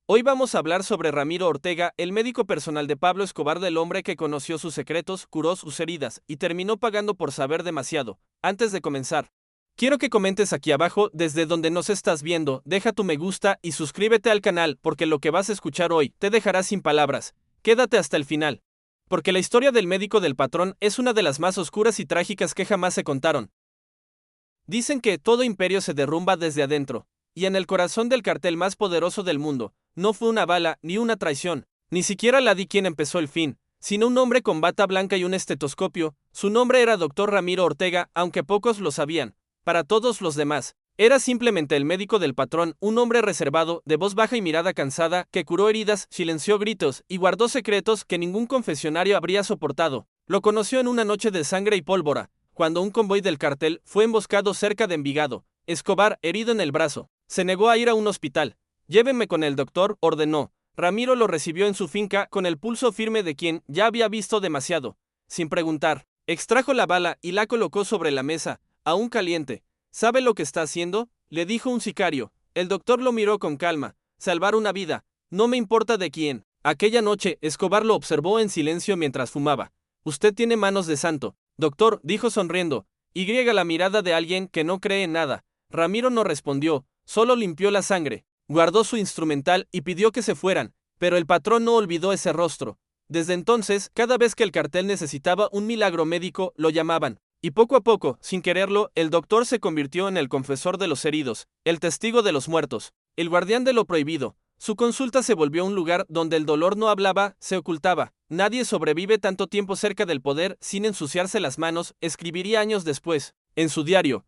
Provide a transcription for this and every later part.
Hoy vamos a hablar sobre Ramiro Ortega, el médico personal de Pablo Escobar, el hombre que conoció sus secretos, curó sus heridas y terminó pagando por saber demasiado. Antes de comenzar, quiero que comentes aquí abajo desde donde nos estás viendo, deja tu me gusta y suscríbete al canal porque lo que vas a escuchar hoy te dejará sin palabras. Quédate hasta el final, porque la historia del médico del patrón es una de las más oscuras y trágicas que jamás se contaron. Dicen que todo imperio se derrumba desde adentro, y en el corazón del cartel más poderoso del mundo, no fue una bala ni una traición, ni siquiera la di quien empezó el fin, sino un hombre con bata blanca y un estetoscopio. Su nombre era Dr. Ramiro Ortega, aunque pocos lo sabían. Para todos los demás, era simplemente el médico del patrón, un hombre reservado, de voz baja y mirada cansada, que curó heridas, silenció gritos y guardó secretos que ningún confesionario habría soportado. Lo conoció en una noche de sangre y pólvora, cuando un convoy del cartel fue emboscado cerca de Envigado. Escobar, herido en el brazo, se negó a ir a un hospital. Llévenme con el doctor, ordenó. Ramiro lo recibió en su finca con el pulso firme de quien ya había visto demasiado. Sin preguntar, extrajo la bala y la colocó sobre la mesa, aún caliente. ¿Sabe lo que está haciendo?, le dijo un sicario. El doctor lo miró con calma. Salvar una vida, no me importa de quién. Aquella noche, Escobar lo observó en silencio mientras fumaba. Usted tiene manos de santo, doctor, dijo sonriendo. La mirada de alguien que no cree en nada. Ramiro no respondió, solo limpió la sangre, guardó su instrumental y pidió que se fueran, pero el patrón no olvidó ese rostro. Desde entonces, cada vez que el cartel necesitaba un milagro médico, lo llamaban. Y poco a poco, sin quererlo, el doctor se convirtió en el confesor de los heridos, el testigo de los muertos, el guardián de lo prohibido. Su consulta se volvió un lugar donde el dolor no hablaba, se ocultaba. Nadie sobrevive tanto tiempo cerca del poder sin ensuciarse las manos, escribiría años después, en su diario.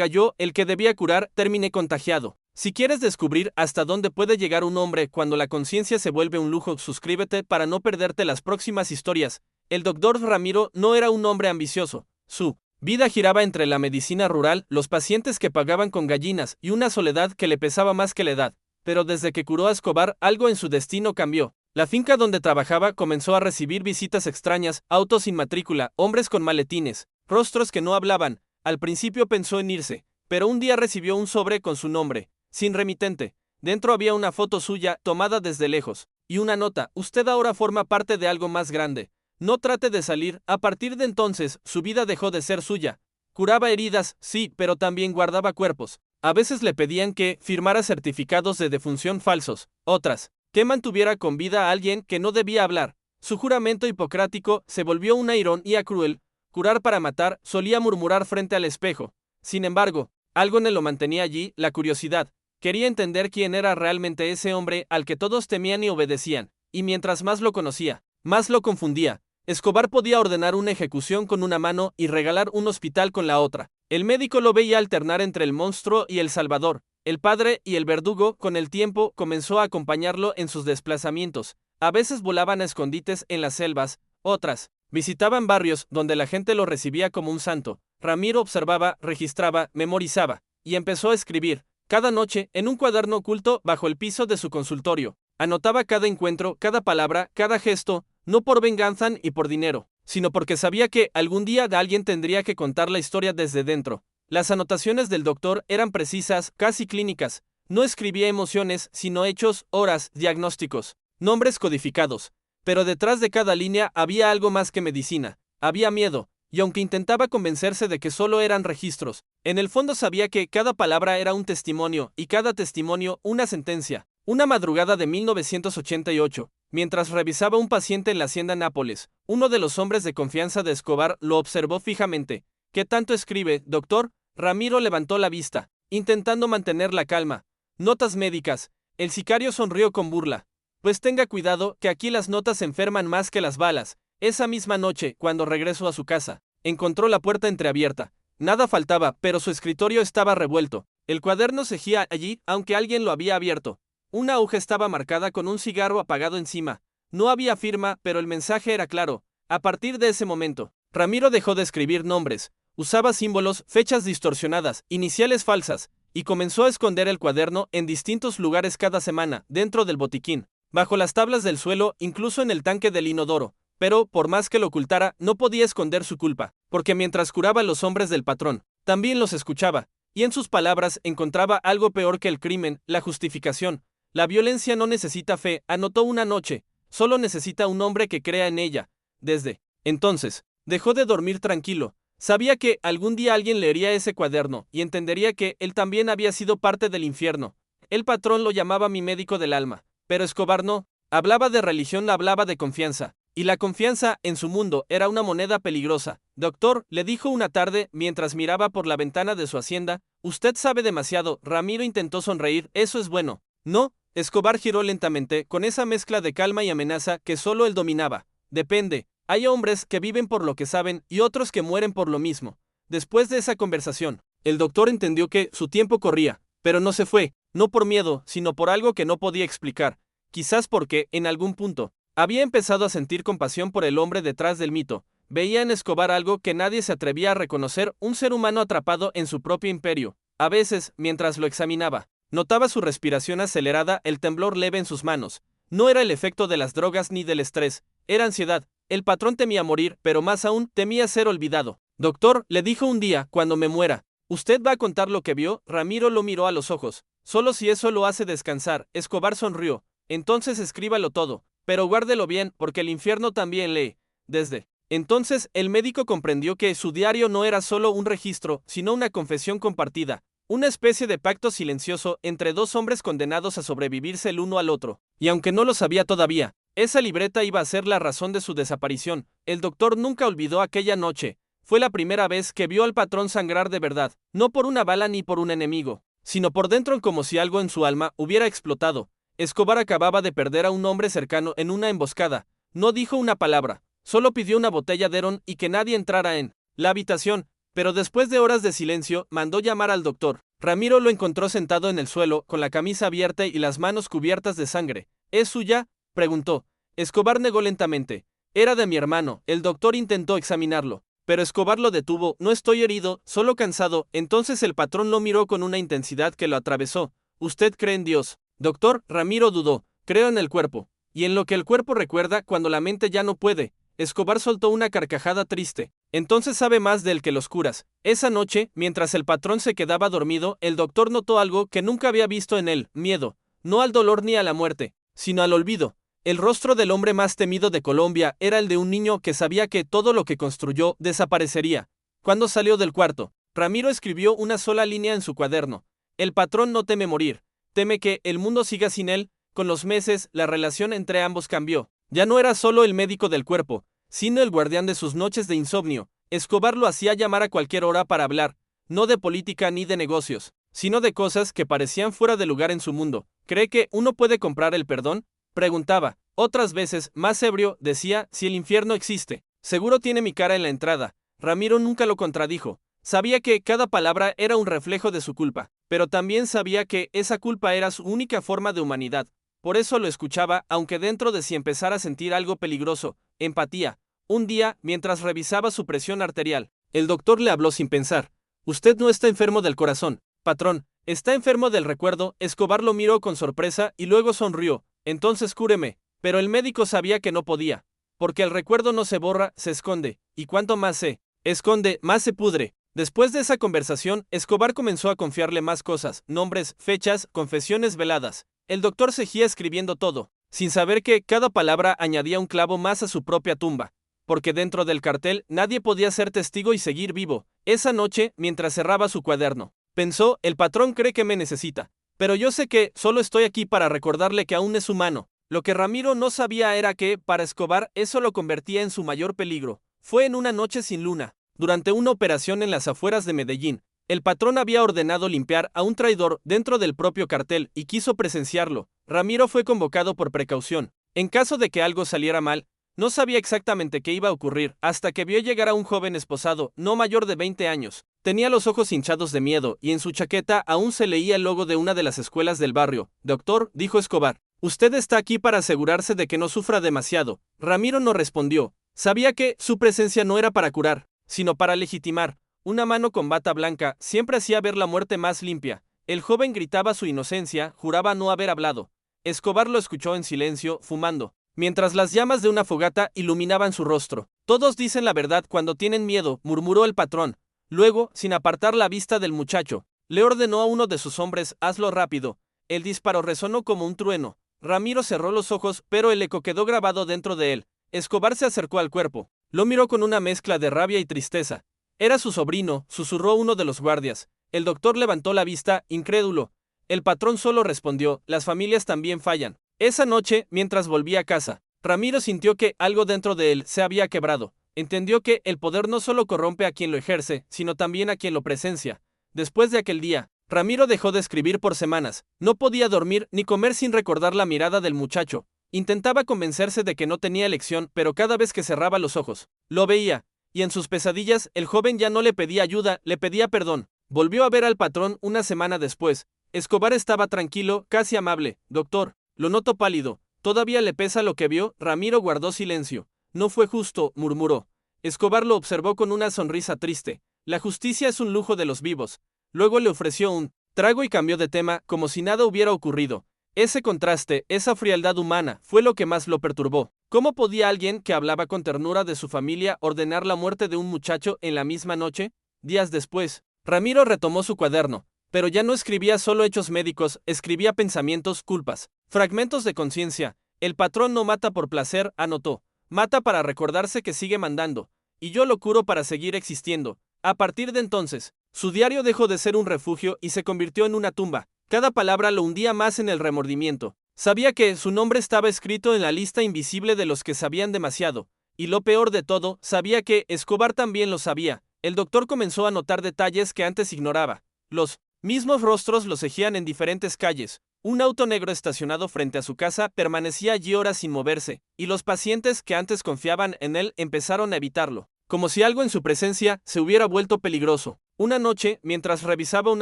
Yo, el que debía curar, terminé contagiado. Si quieres descubrir hasta dónde puede llegar un hombre cuando la conciencia se vuelve un lujo, suscríbete para no perderte las próximas historias. El doctor Ramiro no era un hombre ambicioso. Su vida giraba entre la medicina rural, los pacientes que pagaban con gallinas y una soledad que le pesaba más que la edad. Pero desde que curó a Escobar, algo en su destino cambió. La finca donde trabajaba comenzó a recibir visitas extrañas, autos sin matrícula, hombres con maletines, rostros que no hablaban. Al principio pensó en irse, pero un día recibió un sobre con su nombre, sin remitente. Dentro había una foto suya, tomada desde lejos, y una nota: usted ahora forma parte de algo más grande. No trate de salir. A partir de entonces, su vida dejó de ser suya. Curaba heridas, sí, pero también guardaba cuerpos. A veces le pedían que firmara certificados de defunción falsos, otras, que mantuviera con vida a alguien que no debía hablar. Su juramento hipocrático se volvió una ironía cruel. Curar para matar, solía murmurar frente al espejo. Sin embargo, algo en él lo mantenía allí, la curiosidad. Quería entender quién era realmente ese hombre al que todos temían y obedecían, y mientras más lo conocía, más lo confundía. Escobar podía ordenar una ejecución con una mano y regalar un hospital con la otra. El médico lo veía alternar entre el monstruo y el salvador, el padre y el verdugo. Con el tiempo comenzó a acompañarlo en sus desplazamientos. A veces volaban a escondites en las selvas, otras visitaban barrios donde la gente lo recibía como un santo. Ramiro observaba, registraba, memorizaba, y empezó a escribir. Cada noche, en un cuaderno oculto bajo el piso de su consultorio, anotaba cada encuentro, cada palabra, cada gesto, no por venganza y por dinero, sino porque sabía que algún día alguien tendría que contar la historia desde dentro. Las anotaciones del doctor eran precisas, casi clínicas. No escribía emociones, sino hechos, horas, diagnósticos, nombres codificados. Pero detrás de cada línea había algo más que medicina. Había miedo, y aunque intentaba convencerse de que solo eran registros, en el fondo sabía que cada palabra era un testimonio, y cada testimonio una sentencia. Una madrugada de 1988, mientras revisaba un paciente en la hacienda Nápoles, uno de los hombres de confianza de Escobar lo observó fijamente. ¿Qué tanto escribe, doctor? Ramiro levantó la vista, intentando mantener la calma. Notas médicas. El sicario sonrió con burla. Pues tenga cuidado, que aquí las notas enferman más que las balas. Esa misma noche, cuando regresó a su casa, encontró la puerta entreabierta. Nada faltaba, pero su escritorio estaba revuelto. El cuaderno seguía allí, aunque alguien lo había abierto. Una hoja estaba marcada con un cigarro apagado encima. No había firma, pero el mensaje era claro. A partir de ese momento, Ramiro dejó de escribir nombres, usaba símbolos, fechas distorsionadas, iniciales falsas, y comenzó a esconder el cuaderno en distintos lugares cada semana, dentro del botiquín, bajo las tablas del suelo, incluso en el tanque del inodoro. Pero, por más que lo ocultara, no podía esconder su culpa, porque mientras curaba a los hombres del patrón, también los escuchaba, y en sus palabras encontraba algo peor que el crimen, la justificación. La violencia no necesita fe, anotó una noche, solo necesita un hombre que crea en ella. Desde entonces, dejó de dormir tranquilo. Sabía que algún día alguien leería ese cuaderno y entendería que él también había sido parte del infierno. El patrón lo llamaba mi médico del alma, pero Escobar no. Hablaba de religión, hablaba de confianza. Y la confianza, en su mundo, era una moneda peligrosa. Doctor, le dijo una tarde, mientras miraba por la ventana de su hacienda, usted sabe demasiado. Ramiro intentó sonreír, eso es bueno. No, Escobar giró lentamente, con esa mezcla de calma y amenaza que solo él dominaba. Depende. Hay hombres que viven por lo que saben y otros que mueren por lo mismo. Después de esa conversación, el doctor entendió que su tiempo corría, pero no se fue, no por miedo, sino por algo que no podía explicar. Quizás porque, en algún punto, había empezado a sentir compasión por el hombre detrás del mito. Veía en Escobar algo que nadie se atrevía a reconocer, un ser humano atrapado en su propio imperio. A veces, mientras lo examinaba, notaba su respiración acelerada, el temblor leve en sus manos. No era el efecto de las drogas ni del estrés, era ansiedad. El patrón temía morir, pero más aún temía ser olvidado. Doctor, le dijo un día, cuando me muera, ¿usted va a contar lo que vio? Ramiro lo miró a los ojos. Solo si eso lo hace descansar. Escobar sonrió. Entonces escríbalo todo, pero guárdelo bien, porque el infierno también lee. Desde entonces, el médico comprendió que su diario no era solo un registro, sino una confesión compartida, una especie de pacto silencioso entre dos hombres condenados a sobrevivirse el uno al otro. Y aunque no lo sabía todavía, esa libreta iba a ser la razón de su desaparición. El doctor nunca olvidó aquella noche. Fue la primera vez que vio al patrón sangrar de verdad, no por una bala ni por un enemigo, sino por dentro, como si algo en su alma hubiera explotado. Escobar acababa de perder a un hombre cercano en una emboscada. No dijo una palabra, solo pidió una botella de ron y que nadie entrara en la habitación, pero después de horas de silencio, mandó llamar al doctor. Ramiro lo encontró sentado en el suelo, con la camisa abierta y las manos cubiertas de sangre. ¿Es suya?, preguntó. Escobar negó lentamente. Era de mi hermano. El doctor intentó examinarlo, pero Escobar lo detuvo. No estoy herido, solo cansado. Entonces el patrón lo miró con una intensidad que lo atravesó. ¿Usted cree en Dios? Doctor, Ramiro dudó. Creo en el cuerpo, y en lo que el cuerpo recuerda cuando la mente ya no puede. Escobar soltó una carcajada triste. Entonces sabe más del que los curas. Esa noche, mientras el patrón se quedaba dormido, el doctor notó algo que nunca había visto en él: miedo. No al dolor ni a la muerte, sino al olvido. El rostro del hombre más temido de Colombia era el de un niño que sabía que todo lo que construyó desaparecería. Cuando salió del cuarto, Ramiro escribió una sola línea en su cuaderno. El patrón no teme morir, teme que el mundo siga sin él. Con los meses, la relación entre ambos cambió. Ya no era solo el médico del cuerpo, sino el guardián de sus noches de insomnio. Escobar lo hacía llamar a cualquier hora para hablar, no de política ni de negocios, sino de cosas que parecían fuera de lugar en su mundo. ¿Cree que uno puede comprar el perdón?, preguntaba. Otras veces, más ebrio, decía: si el infierno existe, seguro tiene mi cara en la entrada. Ramiro nunca lo contradijo. Sabía que cada palabra era un reflejo de su culpa, pero también sabía que esa culpa era su única forma de humanidad. Por eso lo escuchaba, aunque dentro de sí empezara a sentir algo peligroso, empatía. Un día, mientras revisaba su presión arterial, el doctor le habló sin pensar. Usted no está enfermo del corazón, patrón, está enfermo del recuerdo. Escobar lo miró con sorpresa y luego sonrió. Entonces cúreme. Pero el médico sabía que no podía, porque el recuerdo no se borra, se esconde, y cuanto más se esconde, más se pudre. Después de esa conversación, Escobar comenzó a confiarle más cosas: nombres, fechas, confesiones veladas. El doctor seguía escribiendo todo, sin saber que cada palabra añadía un clavo más a su propia tumba, porque dentro del cartel nadie podía ser testigo y seguir vivo. Esa noche, mientras cerraba su cuaderno, pensó: el patrón cree que me necesita, pero yo sé que solo estoy aquí para recordarle que aún es humano. Lo que Ramiro no sabía era que, para Escobar, eso lo convertía en su mayor peligro. Fue en una noche sin luna, durante una operación en las afueras de Medellín. El patrón había ordenado limpiar a un traidor dentro del propio cartel y quiso presenciarlo. Ramiro fue convocado por precaución. En caso de que algo saliera mal, no sabía exactamente qué iba a ocurrir, hasta que vio llegar a un joven esposado, no mayor de 20 años. Tenía los ojos hinchados de miedo, y en su chaqueta aún se leía el logo de una de las escuelas del barrio. Doctor, dijo Escobar, usted está aquí para asegurarse de que no sufra demasiado. Ramiro no respondió. Sabía que su presencia no era para curar, sino para legitimar. Una mano con bata blanca siempre hacía ver la muerte más limpia. El joven gritaba su inocencia, juraba no haber hablado. Escobar lo escuchó en silencio, fumando, mientras las llamas de una fogata iluminaban su rostro. Todos dicen la verdad cuando tienen miedo, murmuró el patrón. Luego, sin apartar la vista del muchacho, le ordenó a uno de sus hombres: hazlo rápido. El disparo resonó como un trueno. Ramiro cerró los ojos, pero el eco quedó grabado dentro de él. Escobar se acercó al cuerpo. Lo miró con una mezcla de rabia y tristeza. Era su sobrino, susurró uno de los guardias. El doctor levantó la vista, incrédulo. El patrón solo respondió, las familias también fallan. Esa noche, mientras volvía a casa, Ramiro sintió que algo dentro de él se había quebrado. Entendió que el poder no solo corrompe a quien lo ejerce, sino también a quien lo presencia. Después de aquel día, Ramiro dejó de escribir por semanas. No podía dormir ni comer sin recordar la mirada del muchacho. Intentaba convencerse de que no tenía elección, pero cada vez que cerraba los ojos, lo veía, y en sus pesadillas el joven ya no le pedía ayuda, le pedía perdón. Volvió a ver al patrón una semana después. Escobar estaba tranquilo, casi amable. Doctor, lo noto pálido. ¿Todavía le pesa lo que vio? Ramiro guardó silencio. No fue justo, murmuró. Escobar lo observó con una sonrisa triste. La justicia es un lujo de los vivos. Luego le ofreció un trago y cambió de tema, como si nada hubiera ocurrido. Ese contraste, esa frialdad humana, fue lo que más lo perturbó. ¿Cómo podía alguien que hablaba con ternura de su familia ordenar la muerte de un muchacho en la misma noche? Días después, Ramiro retomó su cuaderno, pero ya no escribía solo hechos médicos, escribía pensamientos, culpas, fragmentos de conciencia. El patrón no mata por placer, anotó. Mata para recordarse que sigue mandando. Y yo lo curo para seguir existiendo. A partir de entonces, su diario dejó de ser un refugio y se convirtió en una tumba. Cada palabra lo hundía más en el remordimiento. Sabía que su nombre estaba escrito en la lista invisible de los que sabían demasiado. Y lo peor de todo, sabía que Escobar también lo sabía. El doctor comenzó a notar detalles que antes ignoraba. Los mismos rostros lo seguían en diferentes calles. Un auto negro estacionado frente a su casa permanecía allí horas sin moverse, y los pacientes que antes confiaban en él empezaron a evitarlo, como si algo en su presencia se hubiera vuelto peligroso. Una noche, mientras revisaba un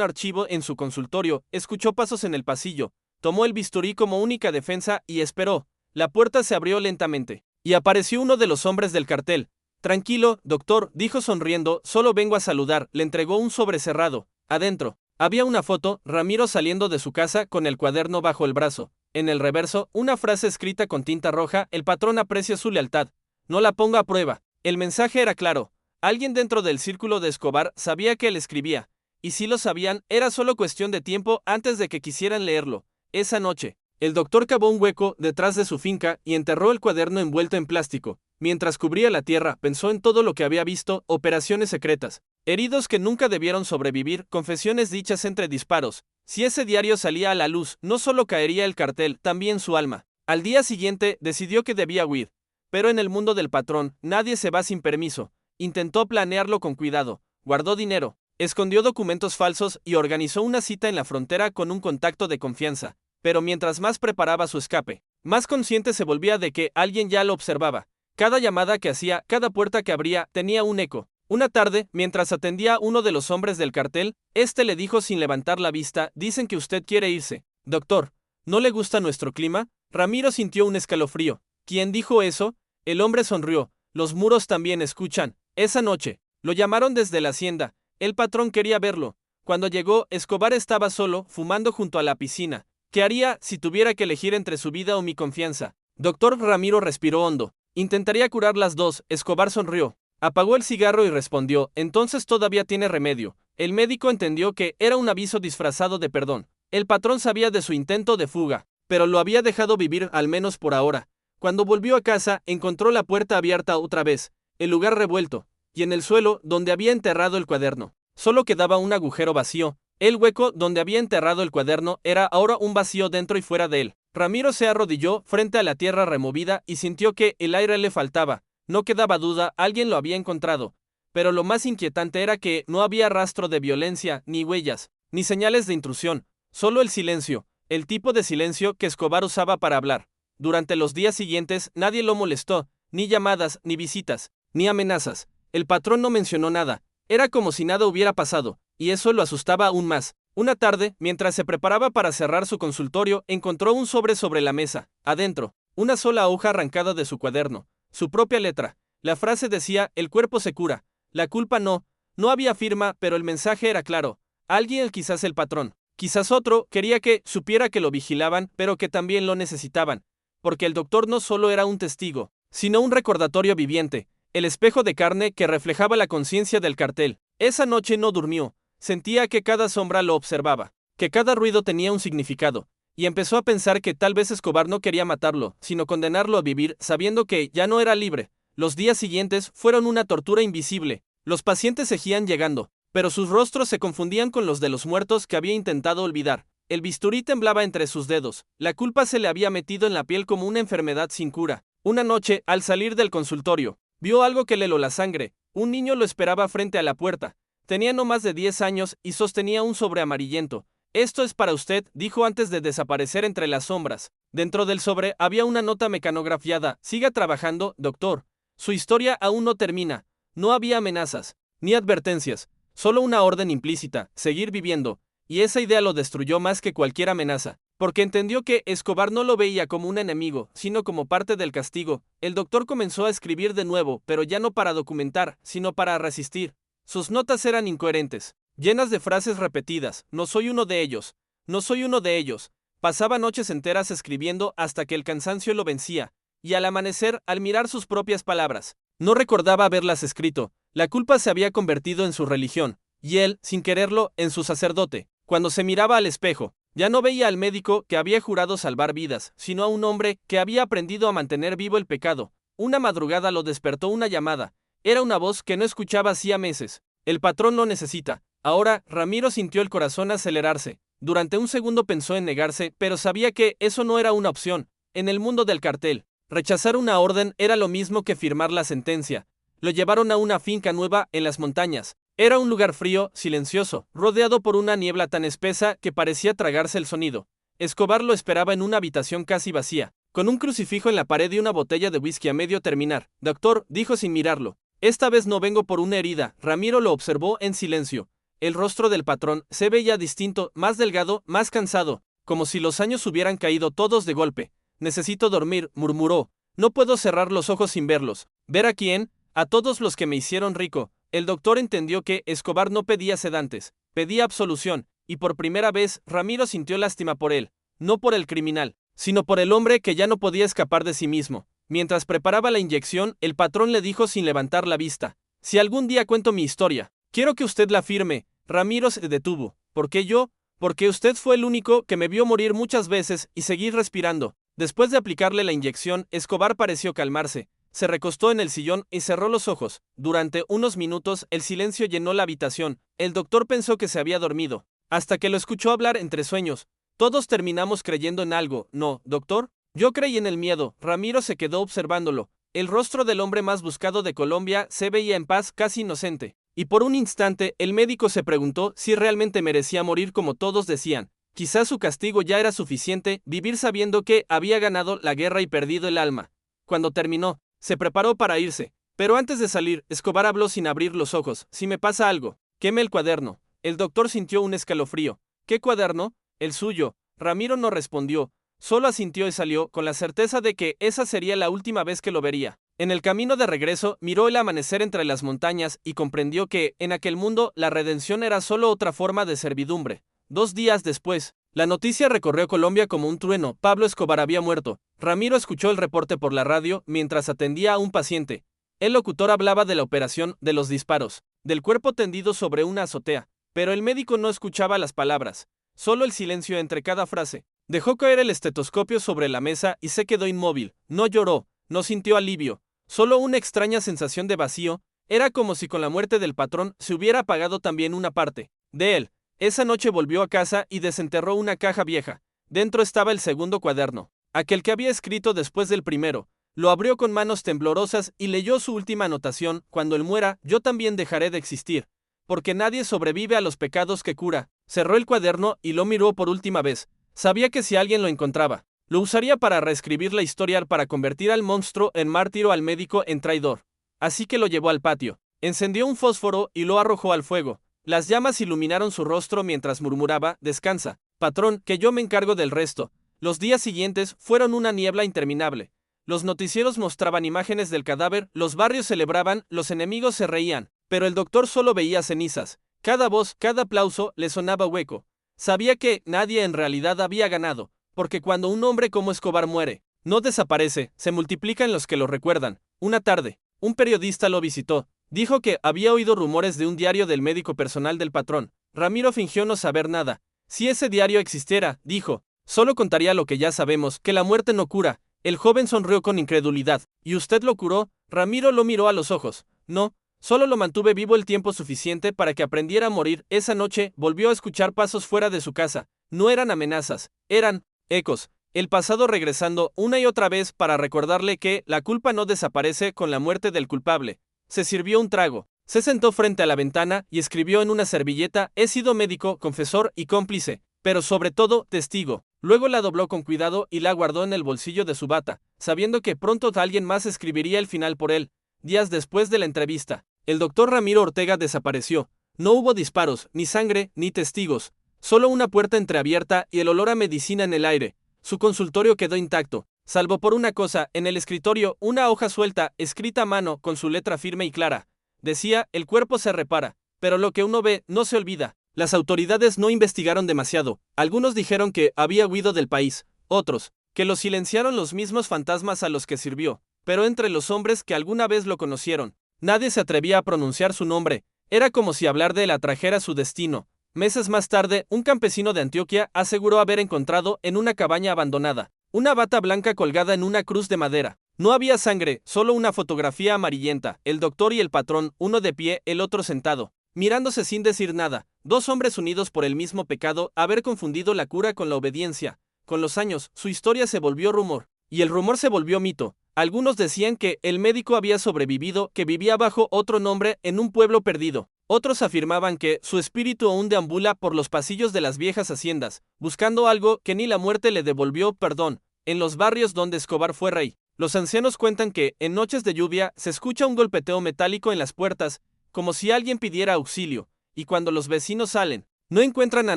archivo en su consultorio, escuchó pasos en el pasillo, tomó el bisturí como única defensa y esperó. La puerta se abrió lentamente, y apareció uno de los hombres del cartel. Tranquilo, doctor, dijo sonriendo, solo vengo a saludar. Le entregó un sobre cerrado. Adentro había una foto, Ramiro saliendo de su casa con el cuaderno bajo el brazo. En el reverso, una frase escrita con tinta roja, el patrón aprecia su lealtad. No la ponga a prueba. El mensaje era claro. Alguien dentro del círculo de Escobar sabía que él escribía. Y si lo sabían, era solo cuestión de tiempo antes de que quisieran leerlo. Esa noche, el doctor cavó un hueco detrás de su finca y enterró el cuaderno envuelto en plástico. Mientras cubría la tierra, pensó en todo lo que había visto, operaciones secretas, heridos que nunca debieron sobrevivir, confesiones dichas entre disparos. Si ese diario salía a la luz, no solo caería el cartel, también su alma. Al día siguiente, decidió que debía huir. Pero en el mundo del patrón, nadie se va sin permiso. Intentó planearlo con cuidado, guardó dinero, escondió documentos falsos y organizó una cita en la frontera con un contacto de confianza. Pero mientras más preparaba su escape, más consciente se volvía de que alguien ya lo observaba. Cada llamada que hacía, cada puerta que abría, tenía un eco. Una tarde, mientras atendía a uno de los hombres del cartel, este le dijo sin levantar la vista, dicen que usted quiere irse. Doctor, ¿no le gusta nuestro clima? Ramiro sintió un escalofrío. ¿Quién dijo eso? El hombre sonrió. Los muros también escuchan. Esa noche, lo llamaron desde la hacienda. El patrón quería verlo. Cuando llegó, Escobar estaba solo, fumando junto a la piscina. ¿Qué haría si tuviera que elegir entre su vida o mi confianza? Doctor Ramiro respiró hondo. Intentaría curar las dos. Escobar sonrió. Apagó el cigarro y respondió, entonces todavía tiene remedio. El médico entendió que era un aviso disfrazado de perdón. El patrón sabía de su intento de fuga, pero lo había dejado vivir al menos por ahora. Cuando volvió a casa, encontró la puerta abierta otra vez, el lugar revuelto, y en el suelo, donde había enterrado el cuaderno, solo quedaba un agujero vacío. El hueco donde había enterrado el cuaderno era ahora un vacío dentro y fuera de él. Ramiro se arrodilló frente a la tierra removida y sintió que el aire le faltaba. No quedaba duda, alguien lo había encontrado. Pero lo más inquietante era que no había rastro de violencia, ni huellas, ni señales de intrusión, solo el silencio, el tipo de silencio que Escobar usaba para hablar. Durante los días siguientes nadie lo molestó, ni llamadas, ni visitas, ni amenazas. El patrón no mencionó nada. Era como si nada hubiera pasado, y eso lo asustaba aún más. Una tarde, mientras se preparaba para cerrar su consultorio, encontró un sobre la mesa. Adentro, una sola hoja arrancada de su cuaderno. Su propia letra. La frase decía, el cuerpo se cura. La culpa no. No había firma, pero el mensaje era claro. Alguien, quizás el patrón, quizás otro, quería que supiera que lo vigilaban, pero que también lo necesitaban. Porque el doctor no solo era un testigo, sino un recordatorio viviente. El espejo de carne que reflejaba la conciencia del cartel. Esa noche no durmió. Sentía que cada sombra lo observaba, que cada ruido tenía un significado. y empezó a pensar que tal vez Escobar no quería matarlo, sino condenarlo a vivir, sabiendo que ya no era libre. Los días siguientes fueron una tortura invisible. Los pacientes seguían llegando, pero sus rostros se confundían con los de los muertos que había intentado olvidar. El bisturí temblaba entre sus dedos. La culpa se le había metido en la piel como una enfermedad sin cura. Una noche, al salir del consultorio, vio algo que le heló la sangre. Un niño lo esperaba frente a la puerta. Tenía no más de 10 años y sostenía un sobre amarillento. «Esto es para usted», dijo antes de desaparecer entre las sombras. Dentro del sobre había una nota mecanografiada. «Siga trabajando, doctor. Su historia aún no termina». No había amenazas, ni advertencias, solo una orden implícita: seguir viviendo. Y esa idea lo destruyó más que cualquier amenaza, porque entendió que Escobar no lo veía como un enemigo, sino como parte del castigo. El doctor comenzó a escribir de nuevo, pero ya no para documentar, sino para resistir. Sus notas eran incoherentes, llenas de frases repetidas: «No soy uno de ellos, no soy uno de ellos». Pasaba noches enteras escribiendo hasta que el cansancio lo vencía, y al amanecer, al mirar sus propias palabras, no recordaba haberlas escrito. La culpa se había convertido en su religión, y él, sin quererlo, en su sacerdote. Cuando se miraba al espejo, ya no veía al médico que había jurado salvar vidas, sino a un hombre que había aprendido a mantener vivo el pecado. Una madrugada lo despertó una llamada. Era una voz que no escuchaba hacía meses. «El patrón lo necesita». Ahora, Ramiro sintió el corazón acelerarse. Durante un segundo pensó en negarse, pero sabía que eso no era una opción. En el mundo del cartel, rechazar una orden era lo mismo que firmar la sentencia. Lo llevaron a una finca nueva en las montañas. Era un lugar frío, silencioso, rodeado por una niebla tan espesa que parecía tragarse el sonido. Escobar lo esperaba en una habitación casi vacía, con un crucifijo en la pared y una botella de whisky a medio terminar. «Doctor», dijo sin mirarlo, «esta vez no vengo por una herida». Ramiro lo observó en silencio. El rostro del patrón se veía distinto, más delgado, más cansado, como si los años hubieran caído todos de golpe. «Necesito dormir», murmuró. «No puedo cerrar los ojos sin verlos». «¿Ver a quién?» «A todos los que me hicieron rico». El doctor entendió que Escobar no pedía sedantes, pedía absolución, y por primera vez Ramiro sintió lástima por él, no por el criminal, sino por el hombre que ya no podía escapar de sí mismo. Mientras preparaba la inyección, el patrón le dijo sin levantar la vista: «Si algún día cuento mi historia, quiero que usted la firme». Ramiro se detuvo. «¿Por qué yo?». «Porque usted fue el único que me vio morir muchas veces y seguir respirando». Después de aplicarle la inyección, Escobar pareció calmarse. Se recostó en el sillón y cerró los ojos. Durante unos minutos el silencio llenó la habitación. El doctor pensó que se había dormido, hasta que lo escuchó hablar entre sueños. «Todos terminamos creyendo en algo, ¿no, doctor?». «Yo creí en el miedo». Ramiro se quedó observándolo. El rostro del hombre más buscado de Colombia se veía en paz, casi inocente. Y por un instante el médico se preguntó si realmente merecía morir como todos decían. Quizás su castigo ya era suficiente, vivir sabiendo que había ganado la guerra y perdido el alma. Cuando terminó, se preparó para irse, pero antes de salir, Escobar habló sin abrir los ojos: «Si me pasa algo, queme el cuaderno». El doctor sintió un escalofrío. «¿Qué cuaderno?». «El suyo». Ramiro no respondió, solo asintió y salió, con la certeza de que esa sería la última vez que lo vería. En el camino de regreso, miró el amanecer entre las montañas y comprendió que, en aquel mundo, la redención era solo otra forma de servidumbre. 2 días después, la noticia recorrió Colombia como un trueno: Pablo Escobar había muerto. Ramiro escuchó el reporte por la radio mientras atendía a un paciente. El locutor hablaba de la operación, de los disparos, del cuerpo tendido sobre una azotea, pero el médico no escuchaba las palabras, solo el silencio entre cada frase. Dejó caer el estetoscopio sobre la mesa y se quedó inmóvil. No lloró, no sintió alivio, solo una extraña sensación de vacío. Era como si con la muerte del patrón se hubiera apagado también una parte de él. Esa noche volvió a casa y desenterró una caja vieja. Dentro estaba el segundo cuaderno, aquel que había escrito después del primero. Lo abrió con manos temblorosas y leyó su última anotación: «Cuando él muera, yo también dejaré de existir, porque nadie sobrevive a los pecados que cura». Cerró el cuaderno y lo miró por última vez. Sabía que si alguien lo encontraba, lo usaría para reescribir la historia, para convertir al monstruo en mártir o al médico en traidor. Así que lo llevó al patio. Encendió un fósforo y lo arrojó al fuego. Las llamas iluminaron su rostro mientras murmuraba: «Descansa, patrón, que yo me encargo del resto». Los días siguientes fueron una niebla interminable. Los noticieros mostraban imágenes del cadáver, los barrios celebraban, los enemigos se reían, pero el doctor solo veía cenizas. Cada voz, cada aplauso le sonaba hueco. Sabía que nadie en realidad había ganado, porque cuando un hombre como Escobar muere, no desaparece, se multiplican los que lo recuerdan. Una tarde, un periodista lo visitó. Dijo que había oído rumores de un diario del médico personal del patrón. Ramiro fingió no saber nada. «Si ese diario existiera», dijo, Solo contaría lo que ya sabemos, que la muerte no cura. El joven sonrió con incredulidad. ¿Y usted lo curó? Ramiro lo miró a los ojos. No, solo lo mantuve vivo el tiempo suficiente para que aprendiera a morir. Esa noche volvió a escuchar pasos fuera de su casa. No eran amenazas, eran ecos. El pasado regresando una y otra vez para recordarle que la culpa no desaparece con la muerte del culpable. Se sirvió un trago. Se sentó frente a la ventana y escribió en una servilleta: he sido médico, confesor y cómplice, pero sobre todo testigo. Luego la dobló con cuidado y la guardó en el bolsillo de su bata, sabiendo que pronto alguien más escribiría el final por él. Días después de la entrevista, el doctor Ramiro Ortega desapareció. No hubo disparos, ni sangre, ni testigos. Solo una puerta entreabierta y el olor a medicina en el aire. Su consultorio quedó intacto, salvo por una cosa: en el escritorio, una hoja suelta, escrita a mano, con su letra firme y clara. Decía: el cuerpo se repara, pero lo que uno ve no se olvida. Las autoridades no investigaron demasiado. Algunos dijeron que había huido del país, otros, que lo silenciaron los mismos fantasmas a los que sirvió. Pero entre los hombres que alguna vez lo conocieron, nadie se atrevía a pronunciar su nombre. Era como si hablar de él atrajera su destino. Meses más tarde, un campesino de Antioquia aseguró haber encontrado en una cabaña abandonada una bata blanca colgada en una cruz de madera. No había sangre, solo una fotografía amarillenta, el doctor y el patrón, uno de pie, el otro sentado, mirándose sin decir nada. Dos hombres unidos por el mismo pecado: haber confundido la cura con la obediencia. Con los años, su historia se volvió rumor, y el rumor se volvió mito. Algunos decían que el médico había sobrevivido, que vivía bajo otro nombre en un pueblo perdido. Otros afirmaban que su espíritu aún deambula por los pasillos de las viejas haciendas, buscando algo que ni la muerte le devolvió. Perdón, en los barrios donde Escobar fue rey. Los ancianos cuentan que, en noches de lluvia, se escucha un golpeteo metálico en las puertas, como si alguien pidiera auxilio, y cuando los vecinos salen, no encuentran a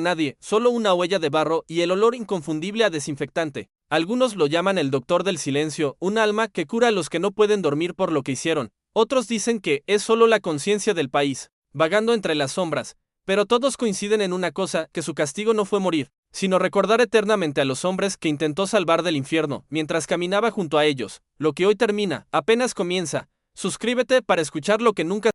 nadie, solo una huella de barro y el olor inconfundible a desinfectante. Algunos lo llaman el doctor del silencio, un alma que cura a los que no pueden dormir por lo que hicieron. Otros dicen que es solo la conciencia del país, vagando entre las sombras, pero todos coinciden en una cosa: que su castigo no fue morir, sino recordar eternamente a los hombres que intentó salvar del infierno mientras caminaba junto a ellos. Lo que hoy termina, apenas comienza. Suscríbete para escuchar lo que nunca